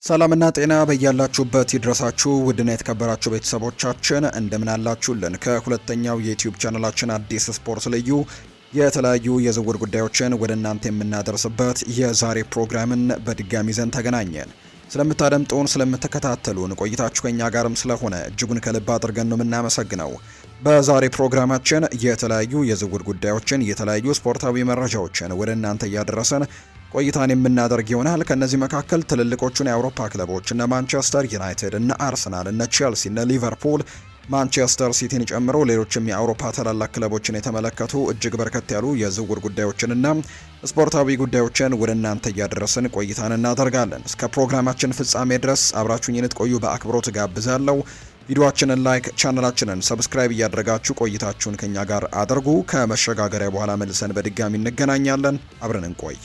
ሰላምና ጤና በያላችሁበት ይድረሳችሁ ውድና የተከበራችሁ ቤተሰቦቻችን እንደምን አላችሁልን? ከሁለተኛው የዩቲዩብ ቻናላችን አዲስ ስፖርት ልዩ የተለያዩ የዝውውር ጉዳዮችን ወደ እናንተ የምናደርስበት የዛሬ ፕሮግራምን በድጋሚ ይዘን ተገናኘን። ስለምታደምጡን፣ ስለምትከታተሉን ቆይታችሁ ከኛ ጋርም ስለሆነ እጅጉን ከልብ አድርገን ነው የምናመሰግነው። በዛሬ ፕሮግራማችን የተለያዩ የዝውውር ጉዳዮችን፣ የተለያዩ ስፖርታዊ መረጃዎችን ወደ እናንተ እያደረሰን ቆይታን የምናደርግ ይሆናል። ከነዚህ መካከል ትልልቆቹን የአውሮፓ ክለቦች እነ ማንቸስተር ዩናይትድ፣ እነ አርሰናል፣ እነ ቼልሲ፣ እነ ሊቨርፑል፣ ማንቸስተር ሲቲን ጨምሮ ሌሎችም የአውሮፓ ታላላቅ ክለቦችን የተመለከቱ እጅግ በርከት ያሉ የዝውውር ጉዳዮችንና ስፖርታዊ ጉዳዮችን ወደ እናንተ እያደረስን ቆይታን እናደርጋለን። እስከ ፕሮግራማችን ፍጻሜ ድረስ አብራችሁኝ እንድትቆዩ በአክብሮት ጋብዛለሁ። ቪዲዮአችንን ላይክ፣ ቻናላችንን ሰብስክራይብ እያደረጋችሁ ቆይታችሁን ከኛ ጋር አድርጉ። ከመሸጋገሪያ በኋላ መልሰን በድጋሚ እንገናኛለን። አብረን እንቆይ።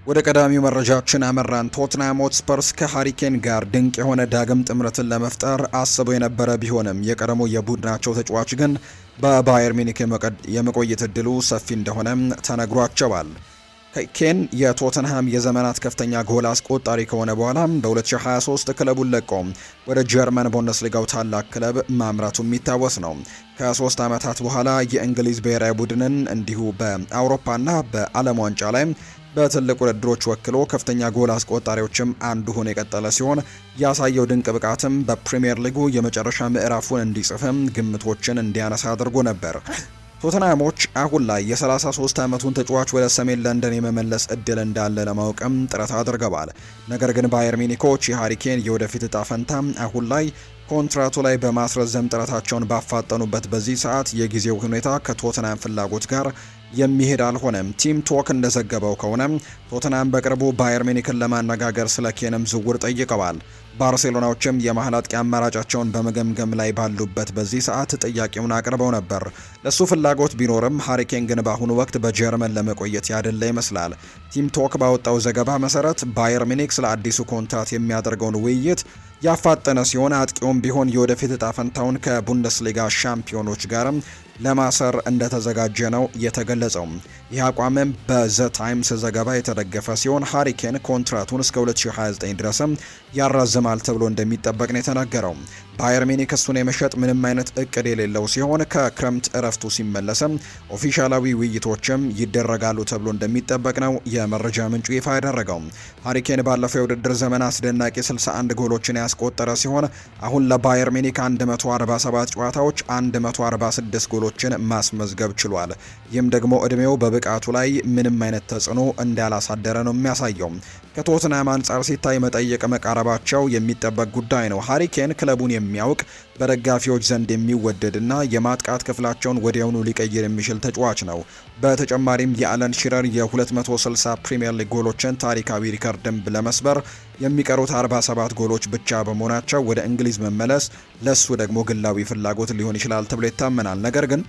ወደ ቀዳሚው መረጃችን አመራን። ቶትንሃም ሆትስፐርስ ከሃሪኬን ጋር ድንቅ የሆነ ዳግም ጥምረትን ለመፍጠር አስበው የነበረ ቢሆንም የቀድሞ የቡድናቸው ተጫዋች ግን በባየር ሚኒክ የመቆየት እድሉ ሰፊ እንደሆነ ተነግሯቸዋል። ኬን የቶተንሃም የዘመናት ከፍተኛ ጎል አስቆጣሪ ከሆነ በኋላ በ2023 ክለቡን ለቆ ወደ ጀርመን ቡንደስሊጋው ታላቅ ክለብ ማምራቱ የሚታወስ ነው። ከ3 ዓመታት በኋላ የእንግሊዝ ብሔራዊ ቡድንን እንዲሁ በአውሮፓና በዓለም ዋንጫ ላይ በትልቅ ውድድሮች ወክሎ ከፍተኛ ጎል አስቆጣሪዎችም አንዱ ሆኖ የቀጠለ ሲሆን ያሳየው ድንቅ ብቃትም በፕሪሚየር ሊጉ የመጨረሻ ምዕራፉን እንዲጽፍም ግምቶችን እንዲያነሳ አድርጎ ነበር። ቶተንሃሞች አሁን ላይ የ33 ዓመቱን ተጫዋች ወደ ሰሜን ለንደን የመመለስ እድል እንዳለ ለማወቅም ጥረት አድርገዋል። ነገር ግን ባየር ሚኒኮች የሃሪኬን የወደፊት እጣ ፈንታ አሁን ላይ ኮንትራቱ ላይ በማስረዘም ጥረታቸውን ባፋጠኑበት በዚህ ሰዓት የጊዜው ሁኔታ ከቶተንሃም ፍላጎት ጋር የሚሄድ አልሆነም። ቲም ቶክ እንደዘገበው ከሆነ ቶተንሃም በቅርቡ ባየር ሚኒክን ለማነጋገር ስለ ኬንም ዝውውር ጠይቀዋል። ባርሴሎናዎችም የመሃል አጥቂ አማራጫቸውን በመገምገም ላይ ባሉበት በዚህ ሰዓት ጥያቄውን አቅርበው ነበር። ለሱ ፍላጎት ቢኖርም ሃሪኬን ግን በአሁኑ ወቅት በጀርመን ለመቆየት ያደላ ይመስላል። ቲም ቶክ ባወጣው ዘገባ መሰረት ባየር ሚኒክ ስለ አዲሱ ኮንትራት የሚያደርገውን ውይይት ያፋጠነ ሲሆን አጥቂውም ቢሆን የወደፊት እጣ ፈንታውን ከቡንደስሊጋ ሻምፒዮኖች ጋርም ለማሰር እንደተዘጋጀ ነው የተገለጸው። ይህ አቋምም በዘ ታይምስ ዘገባ የተደገፈ ሲሆን ሃሪኬን ኮንትራቱን እስከ 2029 ድረስም ያራዝማል ተብሎ እንደሚጠበቅ ነው የተነገረው። ባየር ሚኒክ እሱን የመሸጥ ምንም አይነት እቅድ የሌለው ሲሆን ከክረምት እረፍቱ ሲመለስም ኦፊሻላዊ ውይይቶችም ይደረጋሉ ተብሎ እንደሚጠበቅ ነው የመረጃ ምንጩ ይፋ ያደረገው። ሃሪኬን ባለፈው የውድድር ዘመን አስደናቂ 61 ጎሎችን ያስቆጠረ ሲሆን አሁን ለባየር ሚኒክ 147 ጨዋታዎች 146 ጎሎችን ማስመዝገብ ችሏል። ይህም ደግሞ እድሜው በብቃቱ ላይ ምንም አይነት ተጽዕኖ እንዳላሳደረ ነው የሚያሳየው። ከቶትንሃም አንጻር ሲታይ መጠየቅ መቃረባቸው የሚጠበቅ ጉዳይ ነው። ሃሪኬን ክለቡን የሚያውቅ በደጋፊዎች ዘንድ የሚወደድና የማጥቃት ክፍላቸውን ወዲያውኑ ሊቀይር የሚችል ተጫዋች ነው። በተጨማሪም የአለን ሺረር የ260 ፕሪሚየር ሊግ ጎሎችን ታሪካዊ ሪከርድን ለመስበር የሚቀሩት 47 ጎሎች ብቻ በመሆናቸው ወደ እንግሊዝ መመለስ ለሱ ደግሞ ግላዊ ፍላጎት ሊሆን ይችላል ተብሎ ይታመናል። ነገር ግን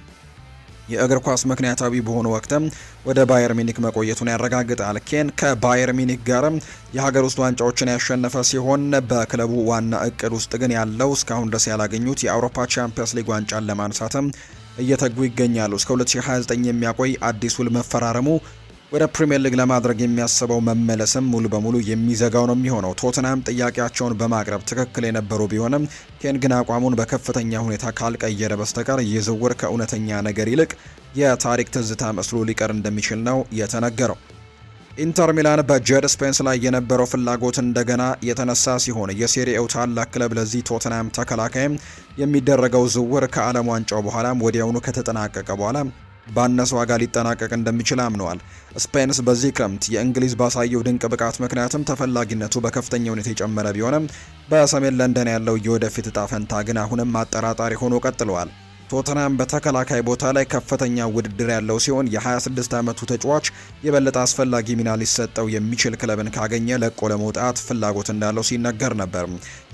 የእግር ኳስ ምክንያታዊ በሆነ ወቅትም ወደ ባየር ሚኒክ መቆየቱን ያረጋግጣል። ኬን ከባየር ሚኒክ ጋርም የሀገር ውስጥ ዋንጫዎችን ያሸነፈ ሲሆን በክለቡ ዋና እቅድ ውስጥ ግን ያለው እስካሁን ድረስ ያላገኙት የአውሮፓ ቻምፒየንስ ሊግ ዋንጫን ለማንሳትም እየተጉ ይገኛሉ። እስከ 2029 የሚያቆይ አዲስ ውል መፈራረሙ ወደ ፕሪሚየር ሊግ ለማድረግ የሚያስበው መመለስም ሙሉ በሙሉ የሚዘጋው ነው የሚሆነው። ቶትንሃም ጥያቄያቸውን በማቅረብ ትክክል የነበሩ ቢሆንም ኬን ግን አቋሙን በከፍተኛ ሁኔታ ካልቀየረ በስተቀር ይህ ዝውውር ከእውነተኛ ነገር ይልቅ የታሪክ ትዝታ መስሎ ሊቀር እንደሚችል ነው የተነገረው። ኢንተር ሚላን በጀድ ስፔንስ ላይ የነበረው ፍላጎት እንደገና የተነሳ ሲሆን የሴሪኤው ታላቅ ክለብ ለዚህ ቶትንሃም ተከላካይም የሚደረገው ዝውውር ከዓለም ዋንጫው በኋላም ወዲያውኑ ከተጠናቀቀ በኋላ ባነሰ ዋጋ ሊጠናቀቅ እንደሚችል አምነዋል። ስፔንስ በዚህ ክረምት የእንግሊዝ ባሳየው ድንቅ ብቃት ምክንያትም ተፈላጊነቱ በከፍተኛ ሁኔታ የጨመረ ቢሆንም በሰሜን ለንደን ያለው የወደፊት እጣ ፈንታ ግን አሁንም አጠራጣሪ ሆኖ ቀጥለዋል። ቶተንሃም በተከላካይ ቦታ ላይ ከፍተኛ ውድድር ያለው ሲሆን የ26 ዓመቱ ተጫዋች የበለጠ አስፈላጊ ሚና ሊሰጠው የሚችል ክለብን ካገኘ ለቆ ለመውጣት ፍላጎት እንዳለው ሲነገር ነበር።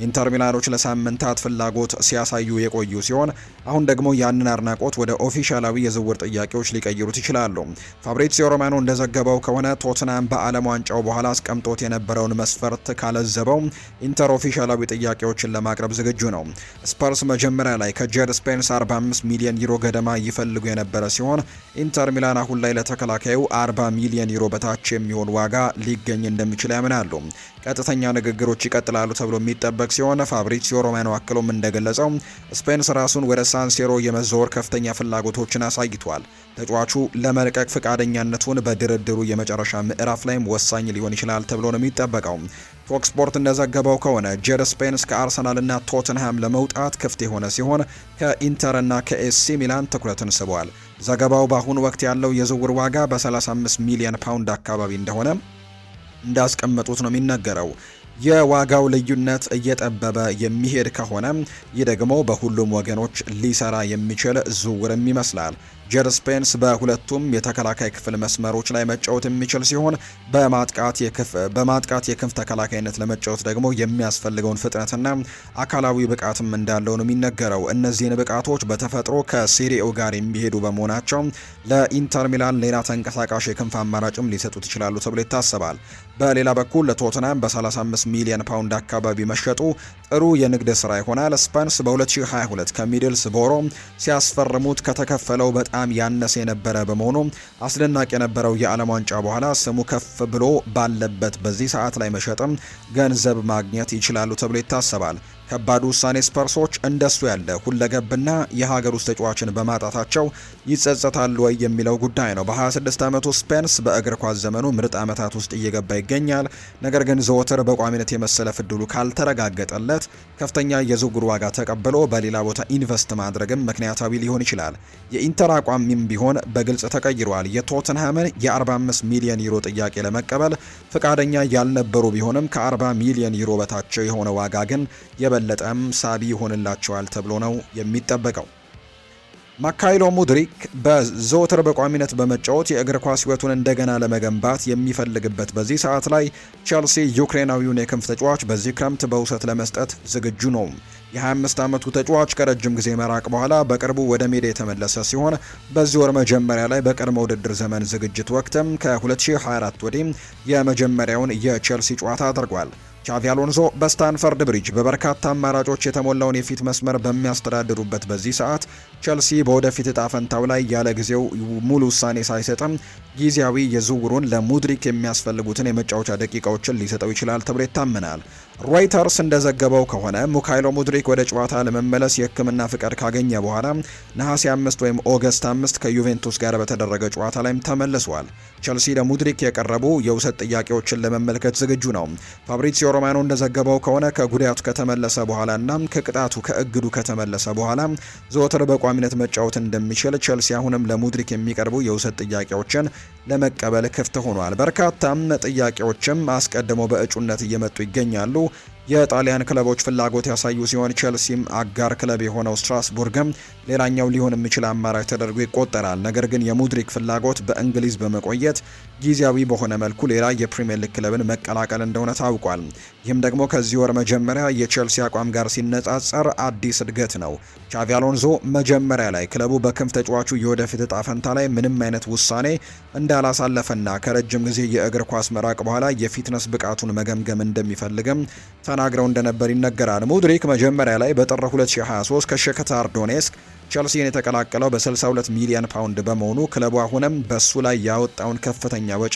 ኢንተር ሚላኖች ለሳምንታት ፍላጎት ሲያሳዩ የቆዩ ሲሆን አሁን ደግሞ ያንን አድናቆት ወደ ኦፊሻላዊ የዝውውር ጥያቄዎች ሊቀይሩት ይችላሉ። ፋብሪዚዮ ሮማኖ እንደዘገበው ከሆነ ቶተንሃም በዓለም ዋንጫው በኋላ አስቀምጦት የነበረውን መስፈርት ካለዘበው ኢንተር ኦፊሻላዊ ጥያቄዎችን ለማቅረብ ዝግጁ ነው። ስፐርስ መጀመሪያ ላይ ከጀድ ስፔንስ 40 35 ሚሊዮን ዩሮ ገደማ ይፈልጉ የነበረ ሲሆን ኢንተር ሚላን አሁን ላይ ለተከላካዩ 40 ሚሊዮን ዩሮ በታች የሚሆን ዋጋ ሊገኝ እንደሚችል ያምናሉ። ቀጥተኛ ንግግሮች ይቀጥላሉ ተብሎ የሚጠበቅ ሲሆን ፋብሪዚዮ ሮማኖ አክሎም እንደገለጸው ስፔንስ ራሱን ወደ ሳንሴሮ የመዘወር ከፍተኛ ፍላጎቶችን አሳይቷል። ተጫዋቹ ለመልቀቅ ፈቃደኛነቱን በድርድሩ የመጨረሻ ምዕራፍ ላይም ወሳኝ ሊሆን ይችላል ተብሎ ነው የሚጠበቀው። ቶክ ስፖርት እንደዘገበው ከሆነ ጄድ ስፔንስ ከአርሰናልና ቶተንሃም ለመውጣት ክፍት የሆነ ሲሆን ከኢንተርና ከኤሲ ሚላን ትኩረትን ስቧል። ዘገባው በአሁኑ ወቅት ያለው የዝውውር ዋጋ በ35 ሚሊዮን ፓውንድ አካባቢ እንደሆነ እንዳስቀመጡት ነው የሚነገረው። የዋጋው ልዩነት እየጠበበ የሚሄድ ከሆነ ይህ ደግሞ በሁሉም ወገኖች ሊሰራ የሚችል ዝውውርም ይመስላል። ጄድ ስፔንስ በሁለቱም የተከላካይ ክፍል መስመሮች ላይ መጫወት የሚችል ሲሆን በማጥቃት የክንፍ ተከላካይነት ለመጫወት ደግሞ የሚያስፈልገውን ፍጥነትና አካላዊ ብቃትም እንዳለው ነው የሚነገረው። እነዚህን ብቃቶች በተፈጥሮ ከሴሪኤው ጋር የሚሄዱ በመሆናቸው ለኢንተር ሚላን ሌላ ተንቀሳቃሽ የክንፍ አማራጭም ሊሰጡት ይችላሉ ተብሎ ይታሰባል። በሌላ በኩል ለቶተንሃም በ35 ሚሊዮን ፓውንድ አካባቢ መሸጡ ጥሩ የንግድ ስራ ይሆናል። ስፐንስ በ2022 ከሚድልስ ቦሮ ሲያስፈርሙት ከተከፈለው በጣም ያነሰ የነበረ በመሆኑ አስደናቂ የነበረው የዓለም ዋንጫ በኋላ ስሙ ከፍ ብሎ ባለበት በዚህ ሰዓት ላይ መሸጥም ገንዘብ ማግኘት ይችላሉ ተብሎ ይታሰባል። ከባድ ውሳኔ ስፐርሶች እንደሱ ያለ ሁለገብና የሀገር ውስጥ ተጫዋችን በማጣታቸው ይጸጸታሉ ወይ የሚለው ጉዳይ ነው። በ26 ዓመቱ ስፔንስ በእግር ኳስ ዘመኑ ምርጥ ዓመታት ውስጥ እየገባ ይገኛል። ነገር ግን ዘወትር በቋሚነት የመሰለፍ ዕድሉ ካልተረጋገጠለት ከፍተኛ የዝውውር ዋጋ ተቀብሎ በሌላ ቦታ ኢንቨስት ማድረግም ምክንያታዊ ሊሆን ይችላል። የኢንተር አቋምም ቢሆን በግልጽ ተቀይሯል። የቶተንሃምን የ45 ሚሊዮን ዩሮ ጥያቄ ለመቀበል ፈቃደኛ ያልነበሩ ቢሆንም ከ40 ሚሊዮን ዩሮ በታቸው የሆነ ዋጋ ግን የበለጠም ሳቢ ይሆንላቸዋል ተብሎ ነው የሚጠበቀው። ማካይሎ ሙድሪክ በዘወትር በቋሚነት በመጫወት የእግር ኳስ ሕይወቱን እንደገና ለመገንባት የሚፈልግበት በዚህ ሰዓት ላይ ቼልሲ ዩክሬናዊውን የክንፍ ተጫዋች በዚህ ክረምት በውሰት ለመስጠት ዝግጁ ነው። የ25 ዓመቱ ተጫዋች ከረጅም ጊዜ መራቅ በኋላ በቅርቡ ወደ ሜዳ የተመለሰ ሲሆን በዚህ ወር መጀመሪያ ላይ በቅድመ ውድድር ዘመን ዝግጅት ወቅትም ከ2024 ወዲህ የመጀመሪያውን የቼልሲ ጨዋታ አድርጓል። ቻቪ አሎንሶ በስታንፈርድ ብሪጅ በበርካታ አማራጮች የተሞላውን የፊት መስመር በሚያስተዳድሩበት በዚህ ሰዓት ቼልሲ በወደፊት እጣ ፈንታው ላይ ያለ ጊዜው ሙሉ ውሳኔ ሳይሰጥም ጊዜያዊ የዝውውሩን ለሙድሪክ የሚያስፈልጉትን የመጫወቻ ደቂቃዎችን ሊሰጠው ይችላል ተብሎ ይታመናል። ሮይተርስ እንደዘገበው ከሆነ ሙካይሎ ሙድሪክ ወደ ጨዋታ ለመመለስ የሕክምና ፍቃድ ካገኘ በኋላ ነሐሴ 5 ወይም ኦገስት 5 ከዩቬንቱስ ጋር በተደረገ ጨዋታ ላይም ተመልሷል። ቼልሲ ለሙድሪክ የቀረቡ የውሰት ጥያቄዎችን ለመመልከት ዝግጁ ነው። ፋብሪዚዮ ሮማኖ እንደዘገበው ከሆነ ከጉዳቱ ከተመለሰ በኋላና ከእግዱ ከተመለሰ በኋላ ዘወትር በቋሚነት መጫወት እንደሚችል ቼልሲ አሁንም ለሙድሪክ የሚቀርቡ የውሰት ጥያቄዎችን ለመቀበል ክፍት ሆኗል። በርካታም ጥያቄዎችም አስቀድሞ በእጩነት እየመጡ ይገኛሉ። የጣሊያን ክለቦች ፍላጎት ያሳዩ ሲሆን ቼልሲም አጋር ክለብ የሆነው ስትራስቡርግም ሌላኛው ሊሆን የሚችል አማራጭ ተደርጎ ይቆጠራል። ነገር ግን የሙድሪክ ፍላጎት በእንግሊዝ በመቆየት ጊዜያዊ በሆነ መልኩ ሌላ የፕሪሚየር ሊግ ክለብን መቀላቀል እንደሆነ ታውቋል። ይህም ደግሞ ከዚህ ወር መጀመሪያ የቼልሲ አቋም ጋር ሲነጻጸር አዲስ እድገት ነው። ቻቪ አሎንሶ መጀመሪያ ላይ ክለቡ በክንፍ ተጫዋቹ የወደፊት እጣ ፈንታ ላይ ምንም አይነት ውሳኔ እንዳላሳለፈና ከረጅም ጊዜ የእግር ኳስ መራቅ በኋላ የፊትነስ ብቃቱን መገምገም እንደሚፈልግም ተናግረው እንደነበር ይነገራል። ሙድሪክ መጀመሪያ ላይ በጥር 2023 ከሸክታር ዶኔስክ ቼልሲን የተቀላቀለው በ62 ሚሊዮን ፓውንድ በመሆኑ ክለቡ አሁንም በሱ ላይ ያወጣውን ከፍተኛ ወጪ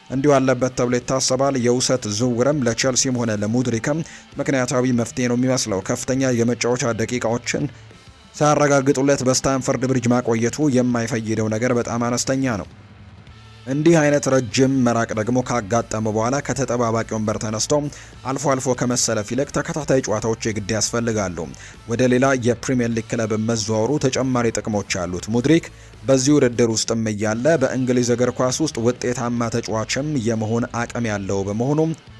እንዲሁ አለበት ተብሎ ይታሰባል። የውሰት ዝውውርም ለቼልሲም ሆነ ለሙድሪክም ምክንያታዊ መፍትሄ ነው የሚመስለው። ከፍተኛ የመጫወቻ ደቂቃዎችን ሳያረጋግጡለት በስታንፈርድ ብሪጅ ማቆየቱ የማይፈይደው ነገር በጣም አነስተኛ ነው። እንዲህ አይነት ረጅም መራቅ ደግሞ ካጋጠመ በኋላ ከተጠባባቂ ወንበር ተነስቶ አልፎ አልፎ ከመሰለፍ ይልቅ ተከታታይ ጨዋታዎች የግድ ያስፈልጋሉ። ወደ ሌላ የፕሪሚየር ሊግ ክለብ መዘዋወሩ ተጨማሪ ጥቅሞች አሉት። ሙድሪክ በዚህ ውድድር ውስጥም እያለ በእንግሊዝ እግር ኳስ ውስጥ ውጤታማ ተጫዋችም የመሆን አቅም ያለው በመሆኑ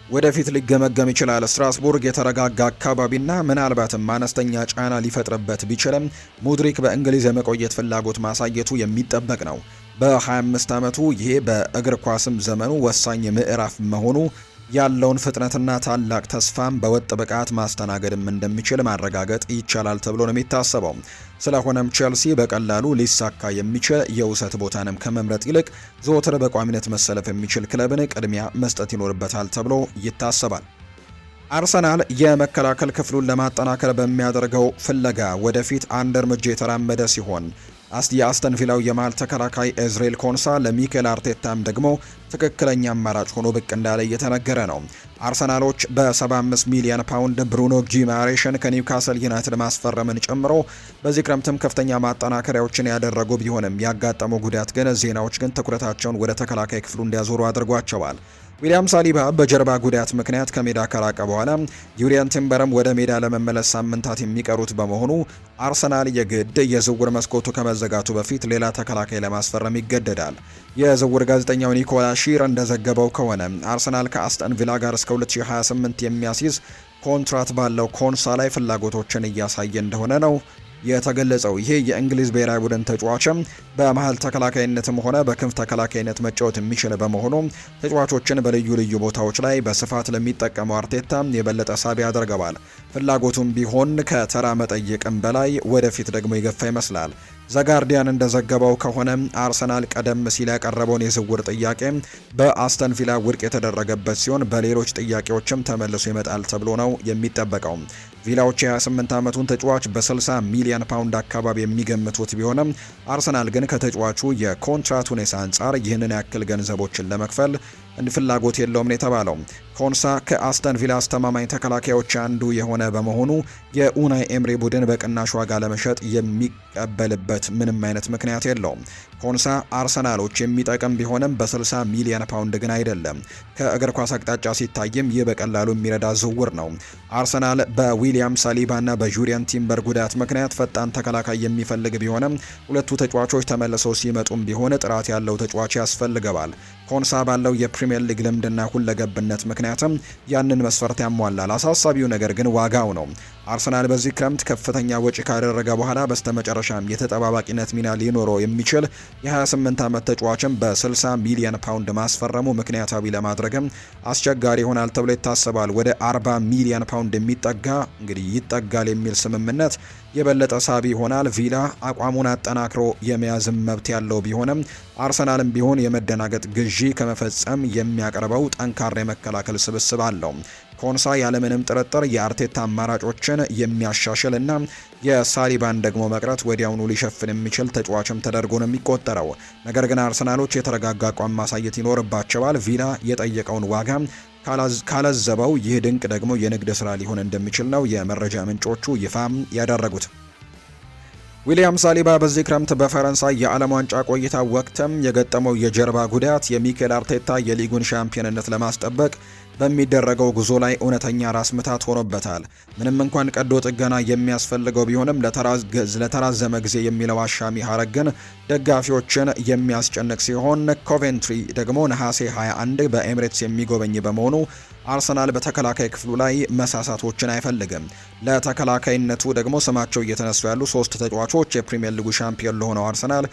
ወደፊት ሊገመገም ይችላል። ስትራስቡርግ የተረጋጋ አካባቢና ምናልባትም አነስተኛ ጫና ሊፈጥርበት ቢችልም ሙድሪክ በእንግሊዝ የመቆየት ፍላጎት ማሳየቱ የሚጠበቅ ነው። በ25 ዓመቱ ይሄ በእግር ኳስም ዘመኑ ወሳኝ ምዕራፍ መሆኑ ያለውን ፍጥነትና ታላቅ ተስፋም በወጥ ብቃት ማስተናገድም እንደሚችል ማረጋገጥ ይቻላል ተብሎ ነው የሚታሰበው። ስለሆነም ቼልሲ በቀላሉ ሊሳካ የሚችል የውሰት ቦታንም ከመምረጥ ይልቅ ዘወትር በቋሚነት መሰለፍ የሚችል ክለብን ቅድሚያ መስጠት ይኖርበታል ተብሎ ይታሰባል። አርሰናል የመከላከል ክፍሉን ለማጠናከር በሚያደርገው ፍለጋ ወደፊት አንድ እርምጃ የተራመደ ሲሆን የአስተን ቪላው የመሃል ተከላካይ ኤዝሬል ኮንሳ ለሚኬል አርቴታም ደግሞ ትክክለኛ አማራጭ ሆኖ ብቅ እንዳለ እየተነገረ ነው። አርሰናሎች በ75 ሚሊዮን ፓውንድ ብሩኖ ጊማሬሽን ከኒውካስል ዩናይትድ ማስፈረምን ጨምሮ በዚህ ክረምትም ከፍተኛ ማጠናከሪያዎችን ያደረጉ ቢሆንም ያጋጠመው ጉዳት ግን ዜናዎች ግን ትኩረታቸውን ወደ ተከላካይ ክፍሉ እንዲያዞሩ አድርጓቸዋል። ዊሊያም ሳሊባ በጀርባ ጉዳት ምክንያት ከሜዳ ከራቀ በኋላ ዩሪያን ቲምበርም ወደ ሜዳ ለመመለስ ሳምንታት የሚቀሩት በመሆኑ አርሰናል የግድ የዝውውር መስኮቱ ከመዘጋቱ በፊት ሌላ ተከላካይ ለማስፈረም ይገደዳል። የዝውውር ጋዜጠኛው ኒኮላ ሺር እንደዘገበው ከሆነ አርሰናል ከአስተን ቪላ ጋር እስከ 2028 የሚያስይዝ ኮንትራት ባለው ኮንሳ ላይ ፍላጎቶችን እያሳየ እንደሆነ ነው የተገለጸው። ይሄ የእንግሊዝ ብሔራዊ ቡድን ተጫዋችም በመሃል ተከላካይነትም ሆነ በክንፍ ተከላካይነት መጫወት የሚችል በመሆኑ ተጫዋቾችን በልዩ ልዩ ቦታዎች ላይ በስፋት ለሚጠቀመው አርቴታ የበለጠ ሳቢ ያደርገዋል። ፍላጎቱም ቢሆን ከተራ መጠየቅም በላይ ወደፊት ደግሞ ይገፋ ይመስላል። ዘጋርዲያን እንደዘገበው ከሆነ አርሰናል ቀደም ሲል ያቀረበውን የዝውውር ጥያቄ በአስተን ቪላ ውድቅ የተደረገበት ሲሆን በሌሎች ጥያቄዎችም ተመልሶ ይመጣል ተብሎ ነው የሚጠበቀው። ቪላዎች የ28 ዓመቱን ተጫዋች በ60 ሚሊዮን ፓውንድ አካባቢ የሚገምቱት ቢሆንም አርሰናል ግን ከተጫዋቹ የኮንትራት ሁኔታ አንጻር ይህንን ያክል ገንዘቦችን ለመክፈል ፍላጎት የለውም ነው የተባለው። ኮንሳ ከአስተን ቪላ አስተማማኝ ተከላካዮች አንዱ የሆነ በመሆኑ የኡናይ ኤምሪ ቡድን በቅናሽ ዋጋ ለመሸጥ የሚቀበልበት ምንም አይነት ምክንያት የለውም። ኮንሳ አርሰናሎች የሚጠቅም ቢሆንም በ60 ሚሊዮን ፓውንድ ግን አይደለም። ከእግር ኳስ አቅጣጫ ሲታይም ይህ በቀላሉ የሚረዳ ዝውውር ነው። አርሰናል በዊሊያም ሳሊባና በጁሪያን ቲምበር ጉዳት ምክንያት ፈጣን ተከላካይ የሚፈልግ ቢሆንም ሁለቱ ተጫዋቾች ተመልሰው ሲመጡም ቢሆን ጥራት ያለው ተጫዋች ያስፈልገዋል። ኮንሳ ባለው የፕሪሚየር ሊግ ልምድና ሁለገብነት ምክንያትም ያንን መስፈርት ያሟላል። አሳሳቢው ነገር ግን ዋጋው ነው። አርሰናል በዚህ ክረምት ከፍተኛ ወጪ ካደረገ በኋላ በስተመጨረሻም የተጠባባቂነት ሚና ሊኖረው የሚችል የ28 ዓመት ተጫዋችን በ60 ሚሊዮን ፓውንድ ማስፈረሙ ምክንያታዊ ለማድረግም አስቸጋሪ ይሆናል ተብሎ ይታሰባል። ወደ 40 ሚሊዮን ፓውንድ የሚጠጋ እንግዲህ ይጠጋል የሚል ስምምነት የበለጠ ሳቢ ይሆናል። ቪላ አቋሙን አጠናክሮ የመያዝም መብት ያለው ቢሆንም አርሰናልም ቢሆን የመደናገጥ ግዢ ከመፈጸም የሚያቀርበው ጠንካራ የመከላከል ስብስብ አለው። ኮንሳ ያለምንም ጥርጥር የአርቴታ አማራጮችን የሚያሻሽል እና የሳሊባን ደግሞ መቅረት ወዲያውኑ ሊሸፍን የሚችል ተጫዋችም ተደርጎ ነው የሚቆጠረው። ነገር ግን አርሰናሎች የተረጋጋ አቋም ማሳየት ይኖርባቸዋል። ቪላ የጠየቀውን ዋጋ ካለዘበው ይህ ድንቅ ደግሞ የንግድ ስራ ሊሆን እንደሚችል ነው የመረጃ ምንጮቹ ይፋ ያደረጉት። ዊሊያም ሳሊባ በዚህ ክረምት በፈረንሳይ የዓለም ዋንጫ ቆይታ ወቅትም የገጠመው የጀርባ ጉዳት የሚኬል አርቴታ የሊጉን ሻምፒዮንነት ለማስጠበቅ በሚደረገው ጉዞ ላይ እውነተኛ ራስ ምታት ሆኖበታል። ምንም እንኳን ቀዶ ጥገና የሚያስፈልገው ቢሆንም ለተራዘመ ጊዜ የሚለው አሻሚ ሀረግ ግን ደጋፊዎችን የሚያስጨንቅ ሲሆን ኮቬንትሪ ደግሞ ነሐሴ 21 በኤሚሬትስ የሚጎበኝ በመሆኑ አርሰናል በተከላካይ ክፍሉ ላይ መሳሳቶችን አይፈልግም። ለተከላካይነቱ ደግሞ ስማቸው እየተነሱ ያሉ ሶስት ተጫዋቾች የፕሪሚየር ሊጉ ሻምፒዮን ለሆነው አርሰናል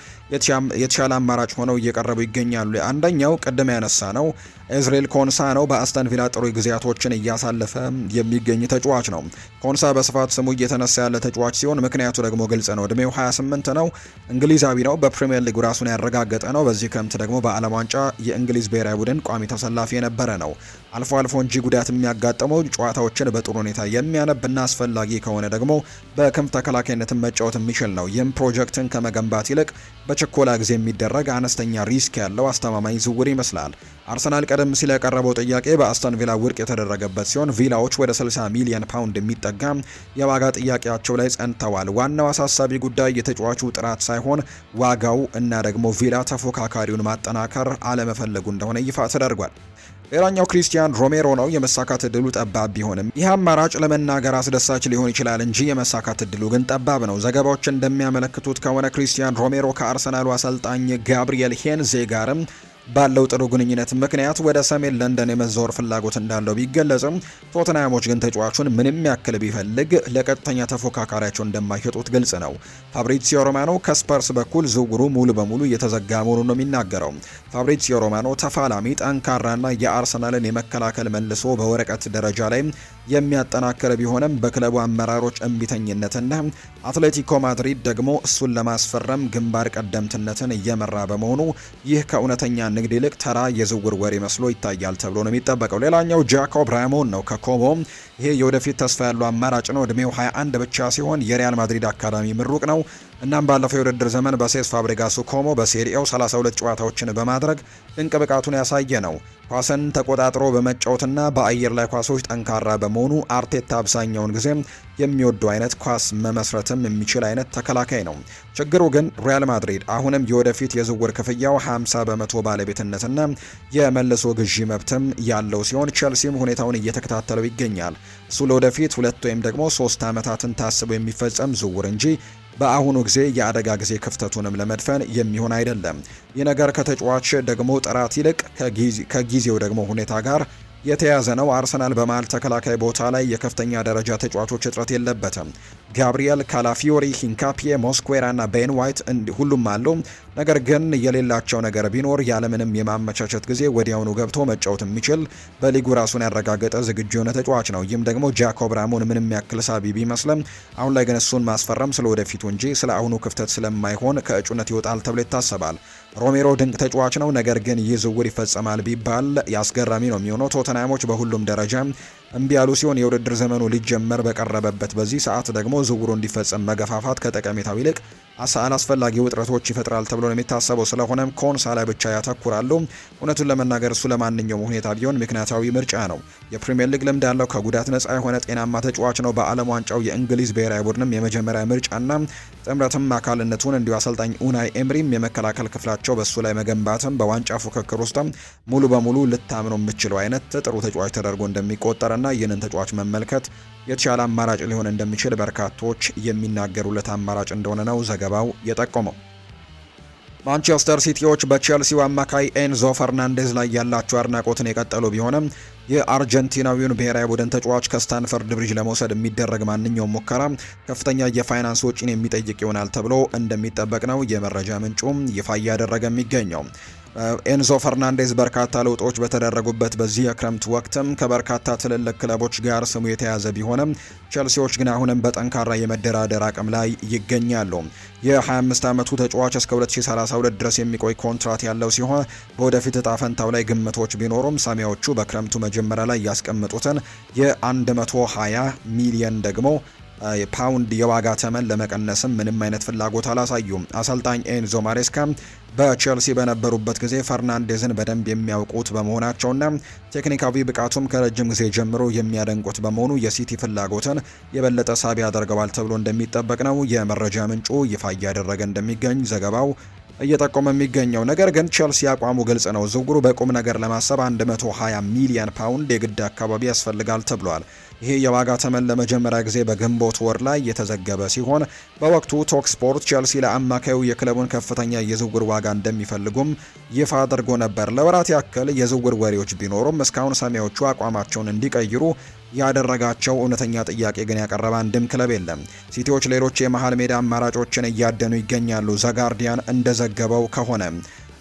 የተሻለ አማራጭ ሆነው እየቀረቡ ይገኛሉ። አንደኛው ቅድም ያነሳ ነው ኤዝሬል ኮንሳ ነው። በአስተን ቪላ ጥሩ ጊዜያቶችን እያሳለፈ የሚገኝ ተጫዋች ነው። ኮንሳ በስፋት ስሙ እየተነሳ ያለ ተጫዋች ሲሆን ምክንያቱ ደግሞ ግልጽ ነው። እድሜው 28 ነው። እንግሊዛዊ ነው። በፕሪሚየር ሊጉ ራሱን ያረጋገጠ ነው። በዚህ ክረምት ደግሞ በዓለም ዋንጫ የእንግሊዝ ብሔራዊ ቡድን ቋሚ ተሰላፊ የነበረ ነው። አልፎ አልፎ እንጂ ጉዳት የሚያጋጥመው ጨዋታዎችን በጥሩ ሁኔታ የሚያነብና አስፈላጊ ከሆነ ደግሞ በክንፍ ተከላካይነትን መጫወት የሚችል ነው። ይህም ፕሮጀክትን ከመገንባት ይልቅ በችኮላ ጊዜ የሚደረግ አነስተኛ ሪስክ ያለው አስተማማኝ ዝውውር ይመስላል። አርሰናል ቀደም ሲል ያቀረበው ጥያቄ በአስተን ቪላ ውድቅ የተደረገበት ሲሆን ቪላዎች ወደ 60 ሚሊዮን ፓውንድ የሚጠጋ የዋጋ ጥያቄያቸው ላይ ጸንተዋል። ዋናው አሳሳቢ ጉዳይ የተጫዋቹ ጥራት ሳይሆን ዋጋው እና ደግሞ ቪላ ተፎካካሪውን ማጠናከር አለመፈለጉ እንደሆነ ይፋ ተደርጓል። ሌላኛው ክሪስቲያን ሮሜሮ ነው። የመሳካት እድሉ ጠባብ ቢሆንም ይህ አማራጭ ለመናገር አስደሳች ሊሆን ይችላል እንጂ የመሳካት እድሉ ግን ጠባብ ነው። ዘገባዎች እንደሚያመለክቱት ከሆነ ክሪስቲያን ሮሜሮ ከአርሰናሉ አሰልጣኝ ጋብሪኤል ሄንዜ ጋርም ባለው ጥሩ ግንኙነት ምክንያት ወደ ሰሜን ለንደን የመዛወር ፍላጎት እንዳለው ቢገለጽም ቶተንሃሞች ግን ተጫዋቹን ምንም ያክል ቢፈልግ ለቀጥተኛ ተፎካካሪያቸው እንደማይሸጡት ግልጽ ነው። ፋብሪዚዮ ሮማኖ ከስፐርስ በኩል ዝውውሩ ሙሉ በሙሉ እየተዘጋ መሆኑን ነው የሚናገረው። ፋብሪዚዮ ሮማኖ ተፋላሚ፣ ጠንካራና የአርሰናልን የመከላከል መልሶ በወረቀት ደረጃ ላይ የሚያጠናክር ቢሆንም በክለቡ አመራሮች እምቢተኝነትና አትሌቲኮ ማድሪድ ደግሞ እሱን ለማስፈረም ግንባር ቀደምትነትን እየመራ በመሆኑ ይህ ከእውነተኛ ንግድ ይልቅ ተራ የዝውውር ወሬ መስሎ ይታያል ተብሎ ነው የሚጠበቀው። ሌላኛው ጃኮብ ራሞን ነው ከኮሞ። ይሄ የወደፊት ተስፋ ያለው አማራጭ ነው። እድሜው 21 ብቻ ሲሆን የሪያል ማድሪድ አካዳሚ ምሩቅ ነው። እናም ባለፈው የውድድር ዘመን በሴስ ፋብሪጋሱ ኮሞ በሴሪኤው 32 ጨዋታዎችን በማድረግ ድንቅ ብቃቱን ያሳየ ነው። ኳስን ተቆጣጥሮ በመጫወትና በአየር ላይ ኳሶች ጠንካራ በመሆኑ አርቴታ አብዛኛውን ጊዜ የሚወደው አይነት ኳስ መመስረትም የሚችል አይነት ተከላካይ ነው። ችግሩ ግን ሪያል ማድሪድ አሁንም የወደፊት የዝውውር ክፍያው 50 በመቶ ባለቤትነትና የመልሶ ግዢ መብትም ያለው ሲሆን ቼልሲም ሁኔታውን እየተከታተለው ይገኛል። እሱ ለወደፊት 2 ወይም ደግሞ 3 ዓመታትን ታስቦ የሚፈጸም ዝውውር እንጂ በአሁኑ ጊዜ የአደጋ ጊዜ ክፍተቱንም ለመድፈን የሚሆን አይደለም። ይህ ነገር ከተጫዋች ደግሞ ጥራት ይልቅ ከጊዜው ደግሞ ሁኔታ ጋር የተያዘ ነው። አርሰናል በመሃል ተከላካይ ቦታ ላይ የከፍተኛ ደረጃ ተጫዋቾች እጥረት የለበትም። ጋብሪኤል ካላፊዮሪ፣ ሂንካፒዬ፣ ሞስኩዌራ እና ቤን ዋይት ሁሉም አሉ። ነገር ግን የሌላቸው ነገር ቢኖር ያለምንም የማመቻቸት ጊዜ ወዲያውኑ ገብቶ መጫወት የሚችል በሊጉ ራሱን ያረጋገጠ ዝግጁ የሆነ ተጫዋች ነው። ይህም ደግሞ ጃኮብ ራሞን ምንም ያክል ሳቢ ቢመስልም አሁን ላይ ግን እሱን ማስፈረም ስለ ወደፊቱ እንጂ ስለ አሁኑ ክፍተት ስለማይሆን ከእጩነት ይወጣል ተብሎ ይታሰባል። ሮሜሮ ድንቅ ተጫዋች ነው። ነገር ግን ይህ ዝውውር ይፈጸማል ቢባል ያስገራሚ ነው የሚሆነው። ቶተናሞች በሁሉም ደረጃ እምቢ ያሉ ሲሆን የውድድር ዘመኑ ሊጀመር በቀረበበት በዚህ ሰዓት ደግሞ ዝውውሩ እንዲፈጸም መገፋፋት ከጠቀሜታው ይልቅ አላስፈላጊ ውጥረቶች ይፈጥራል ተብሎ ነው የሚታሰበው። ስለሆነም ኮንሳ ላይ ብቻ ያተኩራሉ። እውነቱን ለመናገር እሱ ለማንኛውም ሁኔታ ቢሆን ምክንያታዊ ምርጫ ነው። የፕሪሚየር ሊግ ልምድ ያለው ከጉዳት ነጻ የሆነ ጤናማ ተጫዋች ነው። በዓለም ዋንጫው የእንግሊዝ ብሔራዊ ቡድንም የመጀመሪያ ምርጫና ጥምረትም አካልነቱን እንዲሁ አሰልጣኝ ኡናይ ኤምሪም የመከላከል ክፍላቸው በሱ ላይ መገንባትም በዋንጫ ፉክክር ውስጥም ሙሉ በሙሉ ልታምነው የምችለው አይነት ጥሩ ተጫዋች ተደርጎ እንደሚቆጠርና ይህንን ተጫዋች መመልከት የተሻለ አማራጭ ሊሆን እንደሚችል በርካቶች የሚናገሩለት አማራጭ እንደሆነ ነው ዘገባው የጠቆመው። ማንቸስተር ሲቲዎች በቼልሲው አማካይ ኤንዞ ፈርናንዴዝ ላይ ያላቸው አድናቆትን የቀጠሉ ቢሆንም የአርጀንቲናዊውን ብሔራዊ ቡድን ተጫዋች ከስታንፈርድ ብሪጅ ለመውሰድ የሚደረግ ማንኛውም ሙከራ ከፍተኛ የፋይናንስ ወጪን የሚጠይቅ ይሆናል ተብሎ እንደሚጠበቅ ነው የመረጃ ምንጩም ይፋ እያደረገ የሚገኘው። ኤንዞ ፈርናንዴዝ በርካታ ለውጦች በተደረጉበት በዚህ የክረምት ወቅትም ከበርካታ ትልልቅ ክለቦች ጋር ስሙ የተያዘ ቢሆንም ቼልሲዎች ግን አሁንም በጠንካራ የመደራደር አቅም ላይ ይገኛሉ። የ25 ዓመቱ ተጫዋች እስከ 2032 ድረስ የሚቆይ ኮንትራት ያለው ሲሆን በወደፊት እጣ ፈንታው ላይ ግምቶች ቢኖሩም ሰማያዎቹ በክረምቱ መጀመሪያ ላይ ያስቀምጡትን የ120 ሚሊዮን ደግሞ ፓውንድ የዋጋ ተመን ለመቀነስም ምንም አይነት ፍላጎት አላሳዩም። አሰልጣኝ ኤንዞ ማሬስካ በቼልሲ በነበሩበት ጊዜ ፈርናንዴዝን በደንብ የሚያውቁት በመሆናቸውና ቴክኒካዊ ብቃቱም ከረጅም ጊዜ ጀምሮ የሚያደንቁት በመሆኑ የሲቲ ፍላጎትን የበለጠ ሳቢ ያደርገዋል ተብሎ እንደሚጠበቅ ነው የመረጃ ምንጩ ይፋ እያደረገ እንደሚገኝ ዘገባው እየጠቆመ የሚገኘው። ነገር ግን ቼልሲ አቋሙ ግልጽ ነው። ዝውውሩ በቁም ነገር ለማሰብ 120 ሚሊዮን ፓውንድ የግድ አካባቢ ያስፈልጋል ተብሏል። ይሄ የዋጋ ተመን ለመጀመሪያ ጊዜ በግንቦት ወር ላይ የተዘገበ ሲሆን በወቅቱ ቶክ ስፖርት ቼልሲ ለአማካዩ የክለቡን ከፍተኛ የዝውውር ዋጋ እንደሚፈልጉም ይፋ አድርጎ ነበር። ለወራት ያክል የዝውውር ወሬዎች ቢኖሩም እስካሁን ሰማያዎቹ አቋማቸውን እንዲቀይሩ ያደረጋቸው እውነተኛ ጥያቄ ግን ያቀረበ አንድም ክለብ የለም። ሲቲዎች ሌሎች የመሃል ሜዳ አማራጮችን እያደኑ ይገኛሉ። ዘጋርዲያን እንደዘገበው ከሆነ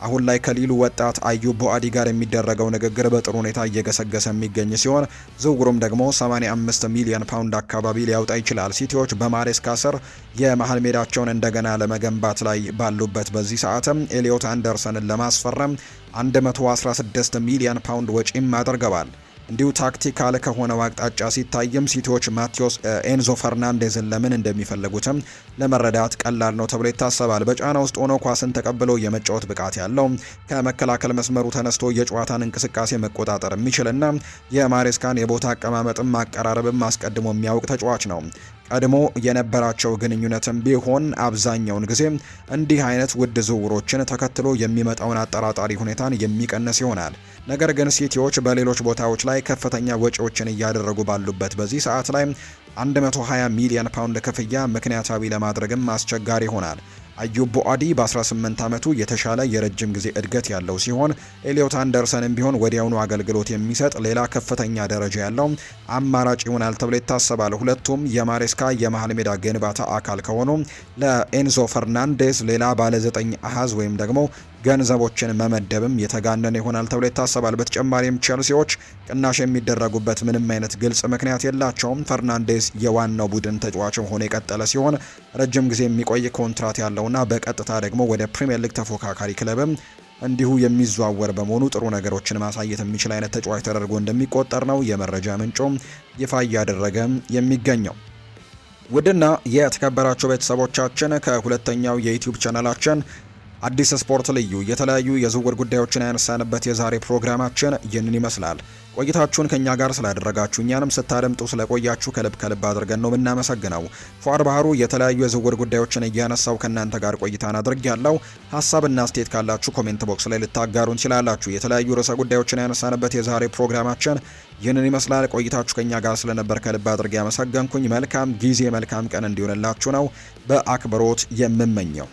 አሁን ላይ ከሊሉ ወጣት አዩብ ቦአዲ ጋር የሚደረገው ንግግር በጥሩ ሁኔታ እየገሰገሰ የሚገኝ ሲሆን ዝውውሩም ደግሞ 85 ሚሊዮን ፓውንድ አካባቢ ሊያወጣ ይችላል። ሲቲዎች በማሬስካ ስር የመሃል ሜዳቸውን እንደገና ለመገንባት ላይ ባሉበት በዚህ ሰዓትም ኤሊዮት አንደርሰንን ለማስፈረም 116 ሚሊዮን ፓውንድ ወጪም አድርገዋል። እንዲሁ ታክቲካል ከሆነው አቅጣጫ ሲታይም ሲቲዎች ማቴዎስ ኤንዞ ፈርናንዴዝን ለምን እንደሚፈልጉትም ለመረዳት ቀላል ነው ተብሎ ይታሰባል። በጫና ውስጥ ሆኖ ኳስን ተቀብሎ የመጫወት ብቃት ያለው ከመከላከል መስመሩ ተነስቶ የጨዋታን እንቅስቃሴ መቆጣጠር የሚችልና የማሬስካን የቦታ አቀማመጥም አቀራረብም አስቀድሞ የሚያውቅ ተጫዋች ነው። ቀድሞ የነበራቸው ግንኙነትም ቢሆን አብዛኛውን ጊዜ እንዲህ አይነት ውድ ዝውውሮችን ተከትሎ የሚመጣውን አጠራጣሪ ሁኔታን የሚቀንስ ይሆናል። ነገር ግን ሲቲዎች በሌሎች ቦታዎች ላይ ከፍተኛ ወጪዎችን እያደረጉ ባሉበት በዚህ ሰዓት ላይ 120 ሚሊዮን ፓውንድ ክፍያ ምክንያታዊ ለማድረግም አስቸጋሪ ይሆናል። አዩብ ቦአዲ በ18 ዓመቱ የተሻለ የረጅም ጊዜ እድገት ያለው ሲሆን ኤሊዮት አንደርሰንም ቢሆን ወዲያውኑ አገልግሎት የሚሰጥ ሌላ ከፍተኛ ደረጃ ያለው አማራጭ ይሆናል ተብሎ ይታሰባል። ሁለቱም የማሬስካ የመሃል ሜዳ ግንባታ አካል ከሆኑ ለኤንዞ ፈርናንዴዝ ሌላ ባለ 9 አሃዝ ወይም ደግሞ ገንዘቦችን መመደብም የተጋነነ ይሆናል ተብሎ ይታሰባል። በተጨማሪም ቼልሲዎች ቅናሽ የሚደረጉበት ምንም አይነት ግልጽ ምክንያት የላቸውም። ፈርናንዴዝ የዋናው ቡድን ተጫዋችም ሆኖ የቀጠለ ሲሆን ረጅም ጊዜ የሚቆይ ኮንትራት ያለውና በቀጥታ ደግሞ ወደ ፕሪሚየር ሊግ ተፎካካሪ ክለብም እንዲሁ የሚዘዋወር በመሆኑ ጥሩ ነገሮችን ማሳየት የሚችል አይነት ተጫዋች ተደርጎ እንደሚቆጠር ነው የመረጃ ምንጩም ይፋ እያደረገ የሚገኘው። ውድና የተከበራቸው ቤተሰቦቻችን ከሁለተኛው የዩቲዩብ ቻናላችን አዲስ ስፖርት ልዩ የተለያዩ የዝውውር ጉዳዮችን ያነሳንበት የዛሬ ፕሮግራማችን ይህንን ይመስላል። ቆይታችሁን ከኛ ጋር ስላደረጋችሁ እኛንም ስታደምጡ ስለቆያችሁ ከልብ አድርገን ነው የምናመሰግነው። ፏር ባህሩ የተለያዩ የዝውውር ጉዳዮችን እያነሳው ከእናንተ ጋር ቆይታን አድርጌያለሁ። ሀሳብና አስተያየት ካላችሁ ኮሜንት ቦክስ ላይ ልታጋሩን ትችላላችሁ። የተለያዩ ርዕሰ ጉዳዮችን ያነሳንበት የዛሬ ፕሮግራማችን ይህንን ይመስላል። ቆይታችሁ ከኛ ጋር ስለነበር ከልብ አድርጌ ያመሰገንኩኝ። መልካም ጊዜ መልካም ቀን እንዲሆንላችሁ ነው በአክብሮት የምመኘው።